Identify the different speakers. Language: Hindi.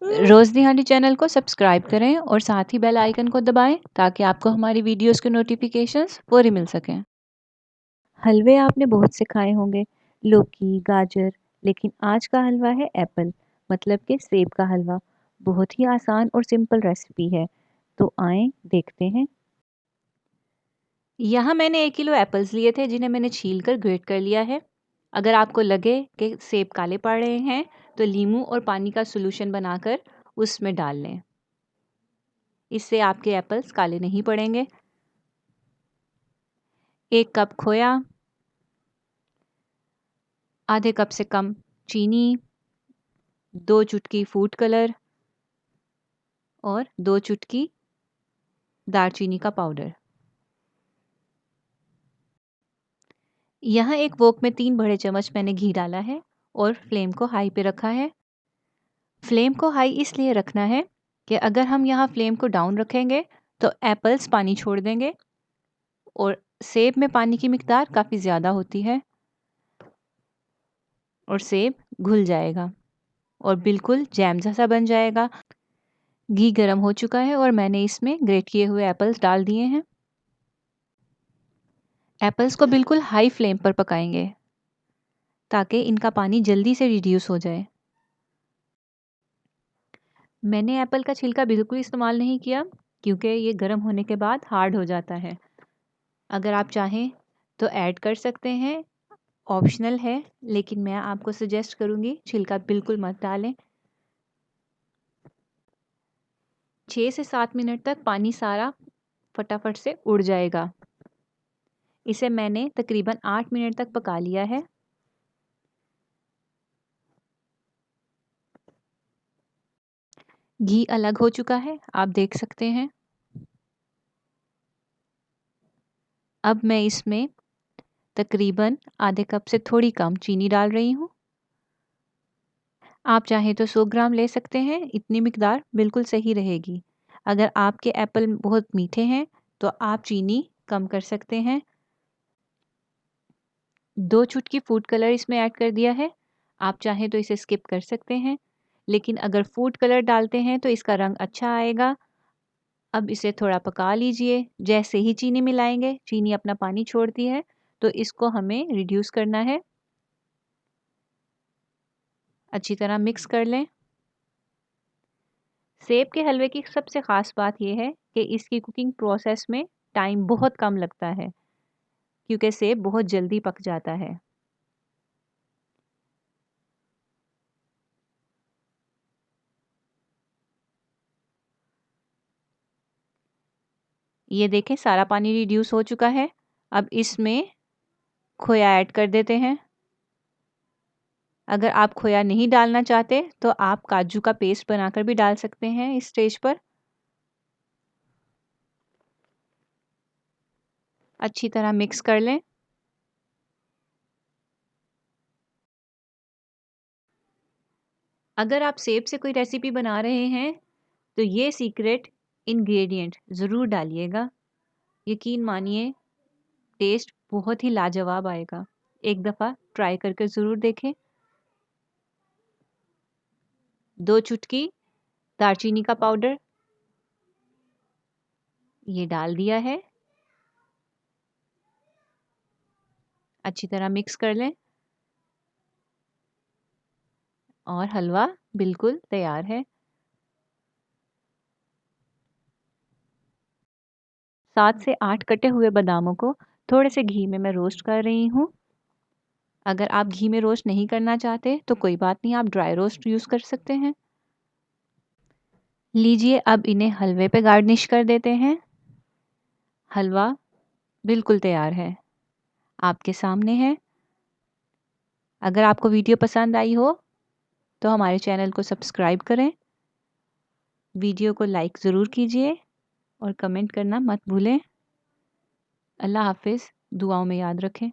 Speaker 1: रोज़ दिहानी चैनल को सब्सक्राइब करें और साथ ही बेल आइकन को दबाएं ताकि आपको हमारी वीडियोस के नोटिफिकेशंस पूरी मिल सकें। हलवे आपने बहुत से खाए होंगे, लौकी, गाजर, लेकिन आज का हलवा है एप्पल, मतलब कि सेब का हलवा। बहुत ही आसान और सिंपल रेसिपी है, तो आएं देखते हैं। यहाँ मैंने 1 किलो एप्पल्स लिए थे जिन्हें मैंने छील कर ग्रेट कर लिया है। अगर आपको लगे कि सेब काले पड़ रहे हैं तो नींबू और पानी का सॉल्यूशन बनाकर उसमें डाल लें। इससे आपके एप्पल्स काले नहीं पड़ेंगे। 1 कप खोया, आधे कप से कम चीनी, 2 चुटकी फूड कलर और 2 चुटकी दालचीनी का पाउडर। यहाँ एक वोक में 3 बड़े चम्मच मैंने घी डाला है और फ्लेम को हाई पे रखा है। फ्लेम को हाई इसलिए रखना है कि अगर हम यहाँ फ्लेम को डाउन रखेंगे तो एप्पल्स पानी छोड़ देंगे और सेब में पानी की मिकदार काफ़ी ज़्यादा होती है और सेब घुल जाएगा और बिल्कुल जैम जैसा बन जाएगा। घी गर्म हो चुका है और मैंने इसमें ग्रेट किए हुए एप्पल्स डाल दिए हैं। एप्पल्स को बिल्कुल हाई फ्लेम पर पकाएंगे ताकि इनका पानी जल्दी से रिड्यूस हो जाए। मैंने एप्पल का छिलका बिल्कुल इस्तेमाल नहीं किया क्योंकि ये गर्म होने के बाद हार्ड हो जाता है। अगर आप चाहें तो ऐड कर सकते हैं, ऑप्शनल है, लेकिन मैं आपको सजेस्ट करूँगी छिलका बिल्कुल मत डालें। 6 से 7 मिनट तक पानी सारा फटाफट से उड़ जाएगा। इसे मैंने तकरीबन 8 मिनट तक पका लिया है। घी अलग हो चुका है, आप देख सकते हैं। अब मैं इसमें तकरीबन आधे कप से थोड़ी कम चीनी डाल रही हूँ। आप चाहें तो 100 ग्राम ले सकते हैं, इतनी मिकदार बिल्कुल सही रहेगी। अगर आपके एप्पल बहुत मीठे हैं तो आप चीनी कम कर सकते हैं। 2 चुटकी फूड कलर इसमें ऐड कर दिया है। आप चाहें तो इसे स्किप कर सकते हैं, लेकिन अगर फूड कलर डालते हैं तो इसका रंग अच्छा आएगा। अब इसे थोड़ा पका लीजिए। जैसे ही चीनी मिलाएंगे, चीनी अपना पानी छोड़ती है, तो इसको हमें रिड्यूस करना है। अच्छी तरह मिक्स कर लें। सेब के हलवे की सबसे ख़ास बात यह है कि इसकी कुकिंग प्रोसेस में टाइम बहुत कम लगता है क्योंकि सेब बहुत जल्दी पक जाता है। ये देखें सारा पानी रिड्यूस हो चुका है। अब इसमें खोया ऐड कर देते हैं। अगर आप खोया नहीं डालना चाहते तो आप काजू का पेस्ट बनाकर भी डाल सकते हैं इस स्टेज पर। अच्छी तरह मिक्स कर लें। अगर आप सेब से कोई रेसिपी बना रहे हैं तो ये सीक्रेट इंग्रेडिएंट ज़रूर डालिएगा। यकीन मानिए टेस्ट बहुत ही लाजवाब आएगा। एक दफ़ा ट्राई करके ज़रूर देखें। 2 चुटकी दालचीनी का पाउडर ये डाल दिया है। अच्छी तरह मिक्स कर लें और हलवा बिल्कुल तैयार है। 7 से 8 कटे हुए बादामों को थोड़े से घी में मैं रोस्ट कर रही हूँ। अगर आप घी में रोस्ट नहीं करना चाहते तो कोई बात नहीं, आप ड्राई रोस्ट यूज़ कर सकते हैं। लीजिए अब इन्हें हलवे पे गार्निश कर देते हैं। हलवा बिल्कुल तैयार है, आपके सामने है। अगर आपको वीडियो पसंद आई हो तो हमारे चैनल को सब्सक्राइब करें, वीडियो को लाइक ज़रूर कीजिए और कमेंट करना मत भूलें। अल्लाह हाफ़िज़, दुआओं में याद रखें।